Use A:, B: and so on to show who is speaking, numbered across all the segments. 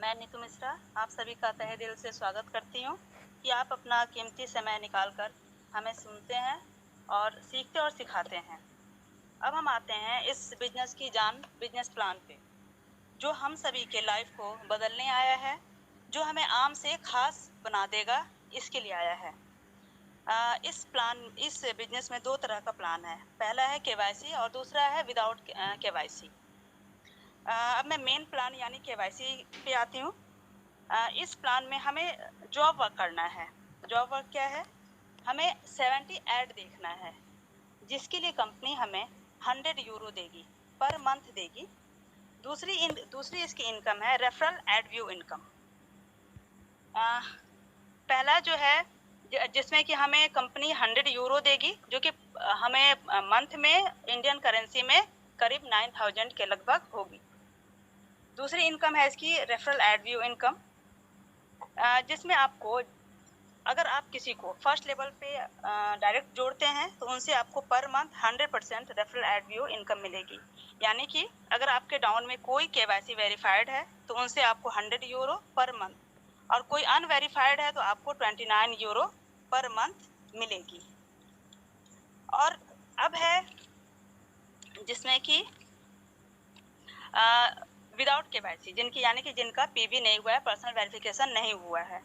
A: मैं नीतू मिश्रा आप सभी का तहे दिल से स्वागत करती हूँ कि आप अपना कीमती समय निकालकर हमें सुनते हैं और सीखते और सिखाते हैं। अब हम आते हैं इस बिजनेस की जान बिजनेस प्लान पे, जो हम सभी के लाइफ को बदलने आया है, जो हमें आम से खास बना देगा, इसके लिए आया है। इस बिजनेस में दो तरह का प्लान है। पहला है केवाईसी और दूसरा है विदाउट केवाईसी। अब मैं मेन प्लान यानी केवाईसी पे आती हूँ। इस प्लान में हमें जॉब वर्क करना है। जॉब वर्क क्या है? हमें 70 ऐड देखना है, जिसके लिए कंपनी हमें 100 यूरो देगी, पर मंथ देगी। दूसरी इसकी इनकम है रेफरल एड व्यू इनकम। पहला जो है जिसमें कि हमें कंपनी 100 यूरो देगी, जो कि हमें मंथ में इंडियन करेंसी में करीब 9000 के लगभग होगी। दूसरी इनकम है इसकी रेफरल एड व्यू इनकम, जिसमें आपको अगर आप किसी को फर्स्ट लेवल पे डायरेक्ट जोड़ते हैं तो उनसे आपको per month 100% referral add view income मिलेगी। यानी कि अगर आपके डाउन में कोई केवाईसी वेरीफाइड है तो उनसे आपको 100 यूरो पर मंथ, और कोई अनवेरीफाइड है तो आपको 29 यूरो पर मंथ मिलेगी। और अब है जिसमें कि विदाउट केवाईसी, यानी कि जिनका पीवी नहीं हुआ है, पर्सनल वेरिफिकेशन नहीं हुआ है,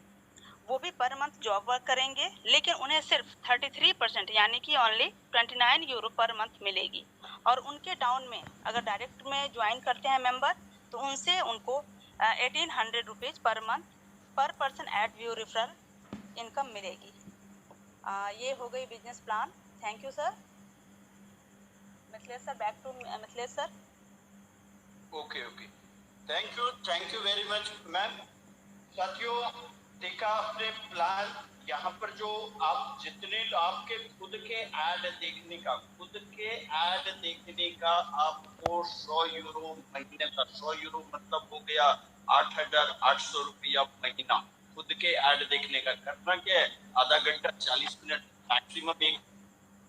A: वो भी पर मंथ जॉब वर्क करेंगे, लेकिन उन्हें सिर्फ 33% यानी कि ओनली 29 यूरो पर मंथ मिलेगी। और उनके डाउन में अगर डायरेक्ट में ज्वाइन करते हैं मेंबर, तो उनसे उनको 1800 rupees per month per person ad view referral income मिलेगी। ये हो गई business plan. Thank you sir. Mithilesh sir, back to Mithilesh sir.
B: Okay thank you very much ma'am. साथियों, देखा आपने प्लान, यहाँ पर जो आप जितने आपके खुद के ऐड देखने का आपको 100 यूरो महीने का, 100 यूरो मतलब हो गया 8800 रुपया महीना। खुद के ऐड देखने का करना क्या है, आधा घंटा 40 मिनट मैक्सिमम 1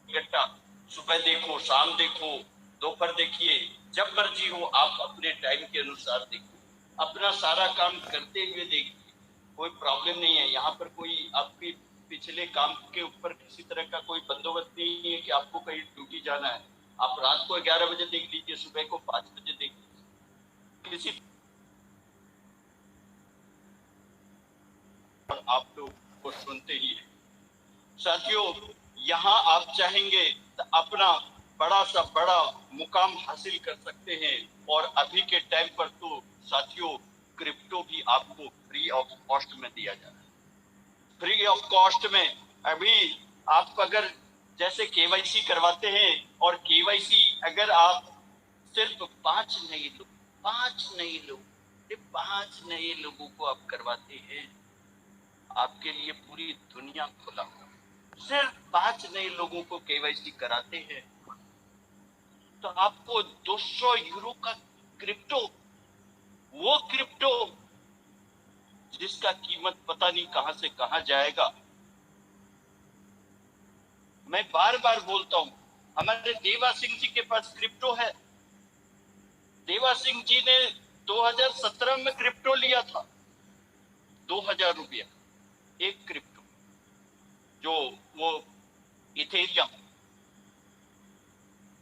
B: घंटा, सुबह देखो, शाम देखो, दोपहर देखिए, जब मर्जी हो आप अपने टाइम के अनुसार देखो, अपना सारा काम करते हुए देखिए, कोई प्रॉब्लम नहीं है। यहाँ पर कोई आपके पिछले काम के ऊपर किसी तरह का कोई बंदोबस्त नहीं है कि आपको कहीं ड्यूटी जाना है। आप रात को 11 बजे देख लीजिए, सुबह को 5 बजे देख लीजिए, किसी आप लोग को सुनते ही है। साथियों, यहाँ आप चाहेंगे तो अपना बड़ा सा बड़ा मुकाम हासिल कर सकते हैं। और अभी के टाइम पर तो साथियों क्रिप्टो भी आपको फ्री ऑफ कॉस्ट में दिया जा रहा है। फ्री ऑफ कॉस्ट में अभी आप अगर जैसे केवाईसी करवाते हैं, और केवाईसी अगर आप सिर्फ 5 नए लोगों को आप करवाते हैं, आपके लिए पूरी दुनिया खुला हुआ। सिर्फ 5 नए लोगों को केवाईसी कराते हैं तो आपको 200 यूरो का क्रिप्टो, वो क्रिप्टो जिसका कीमत पता नहीं कहां से कहां जाएगा। मैं बार बार बोलता हूं, हमारे देवा सिंह जी के पास क्रिप्टो है। देवा सिंह जी ने 2017 में क्रिप्टो लिया था, 2000 रुपया एक क्रिप्टो, जो वो इथेरियम।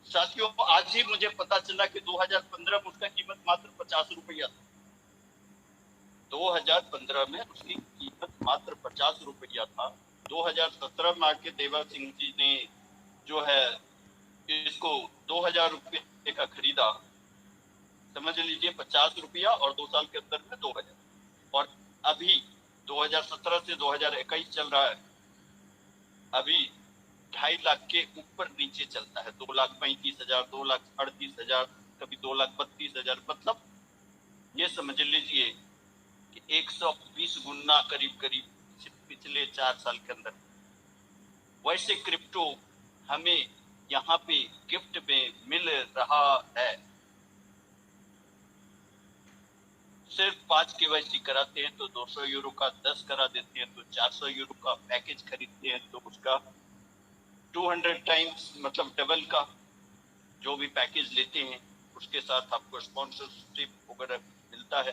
B: साथियों, आज ही मुझे पता चला कि 2015 में उसका कीमत मात्र 50 रुपया था। 2015 में उसकी कीमत मात्र 50 रुपया था। 2017 में आके देवा सिंह जी ने जो है इसको 2000 रुपये का खरीदा। समझ लीजिए 50 रुपया और 2 साल के अंदर में 2000। और अभी 2017 से 2021 चल रहा है, अभी 2.5 लाख के ऊपर नीचे चलता है। 2,35,000, 2,38,000, कभी 2,32,000। मतलब ये समझ लीजिए कि 120 गुना करीब पिछले 4 साल के अंदर। वैसे क्रिप्टो हमें यहाँ पे गिफ्ट में मिल रहा है। सिर्फ 5 केवाईसी कराते हैं तो 200 यूरो का, 10 करा देते हैं तो 400 यूरो का पैकेज खरीदते हैं तो उसका 200 टाइम्स मतलब डबल का जो भी पैकेज लेते हैं उसके साथ आपको स्पॉन्सरशिप वगैरह मिलता है।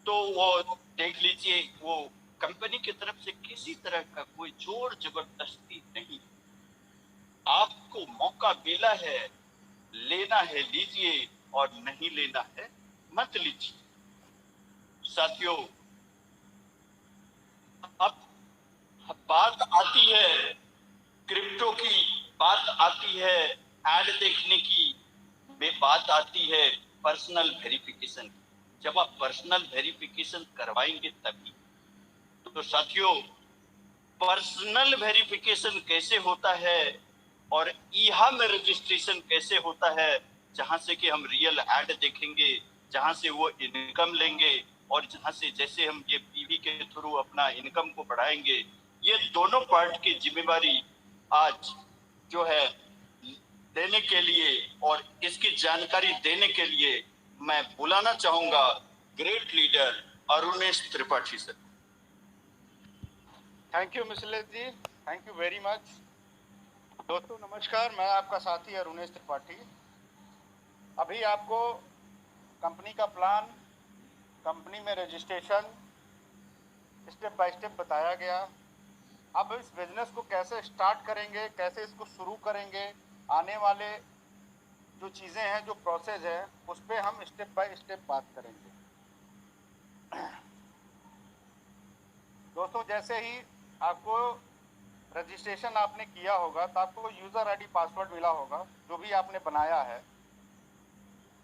B: तो वो देख लीजिए, वो कंपनी की तरफ से किसी तरह का कोई जोर जबरदस्ती नहीं। आपको मौका मिला है, लेना है लीजिए, और नहीं लेना है मत लीजिए। साथियों, अब बात आती है क्रिप्टो की, बात आती है ऐड देखने की, बात आती है पर्सनल वेरिफिकेशन की। जब आप पर्सनल वेरिफिकेशन करवाएंगे तभी तो साथियों, पर्सनल वेरिफिकेशन कैसे होता है और ईहा में रजिस्ट्रेशन कैसे होता है, जहां से कि हम रियल ऐड देखेंगे, जहां से वो इनकम लेंगे, और जहां से जैसे हम ये पीवी के थ्रू अपना इनकम को बढ़ाएंगे, ये दोनों पार्ट की जिम्मेवारी आज जो है देने के लिए और इसकी जानकारी देने के लिए मैं बुलाना चाहूंगा great leader Arunesh Tripathi sir.
C: Thank you Mithilesh ji, thank you very much. दोस्तों नमस्कार, मैं आपका साथी अरुणेश त्रिपाठी। अभी आपको कंपनी का प्लान, कंपनी में रजिस्ट्रेशन स्टेप बाय स्टेप बताया गया। अब इस बिजनेस को कैसे स्टार्ट करेंगे, कैसे इसको शुरू करेंगे, आने वाले जो चीज़ें हैं, जो प्रोसेस है, उस पर हम स्टेप बाय स्टेप बात करेंगे। दोस्तों जैसे ही आपको रजिस्ट्रेशन आपने किया होगा तो आपको यूज़र आईडी पासवर्ड मिला होगा जो भी आपने बनाया है।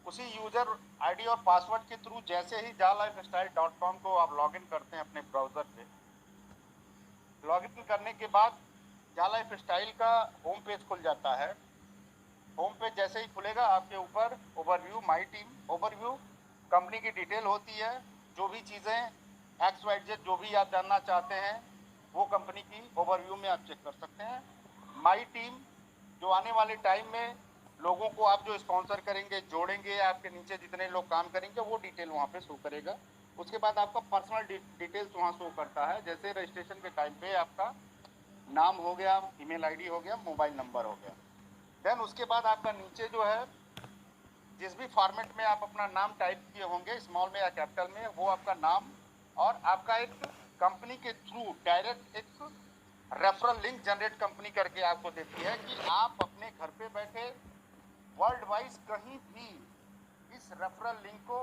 C: उसी यूज़र आईडी और पासवर्ड के थ्रू जैसे ही jalifestyle.com को आप लॉगिन करते हैं अपने ब्राउज़र पे, लॉगिन करने के बाद जालाइफस्टाइल का होम पेज खुल जाता है। होम पेज जैसे ही खुलेगा आपके ऊपर overview, my team overview, company की डिटेल होती है। जो भी चीज़ें XYZ जो भी आप जानना चाहते हैं वो कंपनी की ओवरव्यू में आप चेक कर सकते हैं। माई टीम जो आने वाले टाइम में लोगों को आप जो स्पॉन्सर करेंगे, जोड़ेंगे, आपके नीचे जितने लोग काम करेंगे वो डिटेल वहाँ पे शो करेगा। उसके बाद आपका पर्सनल डिटेल्स वहाँ शो करता है, जैसे रजिस्ट्रेशन के टाइम पे आपका नाम हो गया, ईमेल आईडी हो गया, मोबाइल नंबर हो गया। देन उसके बाद आपका नीचे जो है जिस भी फॉर्मेट में आप अपना नाम टाइप किए होंगे, स्मॉल में या कैपिटल में, वो आपका नाम और आपका एक कंपनी के थ्रू डायरेक्ट एक रेफरल लिंक जनरेट कंपनी करके आपको देती है कि आप अपने घर पे बैठे वर्ल्ड वाइज कहीं भी इस रेफरल लिंक को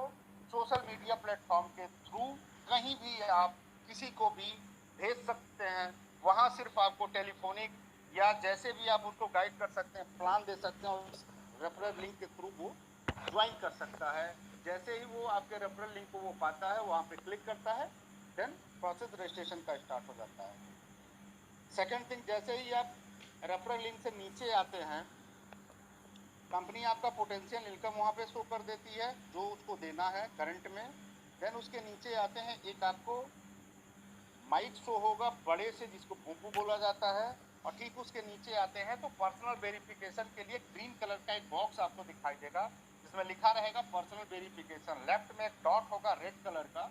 C: सोशल मीडिया प्लेटफॉर्म के थ्रू कहीं भी आप किसी को भी भेज सकते हैं। वहाँ सिर्फ आपको टेलीफोनिक या जैसे भी आप उसको गाइड कर सकते हैं, प्लान दे सकते हैं, और उस रेफरल लिंक के थ्रू वो ज्वाइन कर सकता है। जैसे ही वो आपके रेफरल लिंक को वो पाता है, वहाँ पे क्लिक करता है, देन प्रोसेस रजिस्ट्रेशन का स्टार्ट हो जाता है। सेकेंड थिंग, जैसे ही आप रेफरल लिंक से नीचे आते हैं, कंपनी आपका पोटेंशियल इनकम वहाँ पे शो कर देती है जो उसको देना है करंट में। देन उसके नीचे आते हैं, एक आपको माइक शो होगा बड़े से जिसको भूपू बोला जाता है, और ठीक उसके नीचे आते हैं तो पर्सनल वेरिफिकेशन के लिए ग्रीन कलर का एक बॉक्स आपको दिखाई देगा जिसमें लिखा रहेगा पर्सनल वेरिफिकेशन। लेफ्ट में एक डॉट होगा रेड कलर का,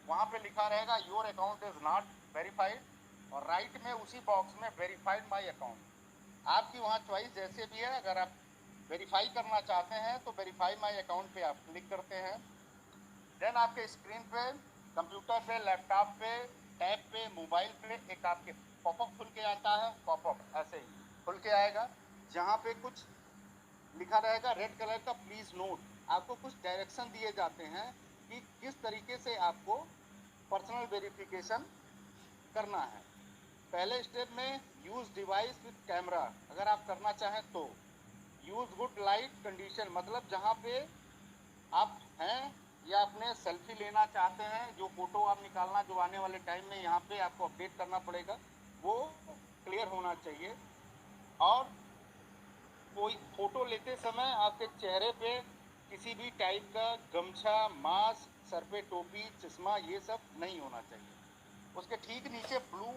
C: वहाँ पे लिखा रहेगा your account is not verified, और राइट में उसी बॉक्स में वेरीफाइड माई अकाउंट। आपकी वहाँ चॉइस जैसे भी है, अगर आप वेरीफाई करना चाहते हैं तो वेरीफाई माई अकाउंट पे आप क्लिक करते हैं। देन आपके स्क्रीन पे, कंप्यूटर पे, लैपटॉप पे, टैब पे, मोबाइल पे एक आपके पॉपअप खुल के आता है। पॉपअप ऐसे ही खुल के आएगा जहाँ पे कुछ लिखा रहेगा रेड कलर का, प्लीज़ नोट। आपको कुछ डायरेक्शन दिए जाते हैं कि किस तरीके से आपको पर्सनल वेरिफिकेशन करना है। पहले स्टेप में यूज़ डिवाइस विद कैमरा, अगर आप करना चाहें तो। यूज़ गुड लाइट कंडीशन, मतलब जहाँ पे आप हैं या अपने सेल्फी लेना चाहते हैं, जो फ़ोटो आप निकालना जो आने वाले टाइम में यहाँ पे आपको अपडेट करना पड़ेगा, वो क्लियर होना चाहिए। और कोई फ़ोटो लेते समय आपके चेहरे पे किसी भी टाइप का गमछा, मास्क, सर पे टोपी, चश्मा, ये सब नहीं होना चाहिए। उसके ठीक नीचे ब्लू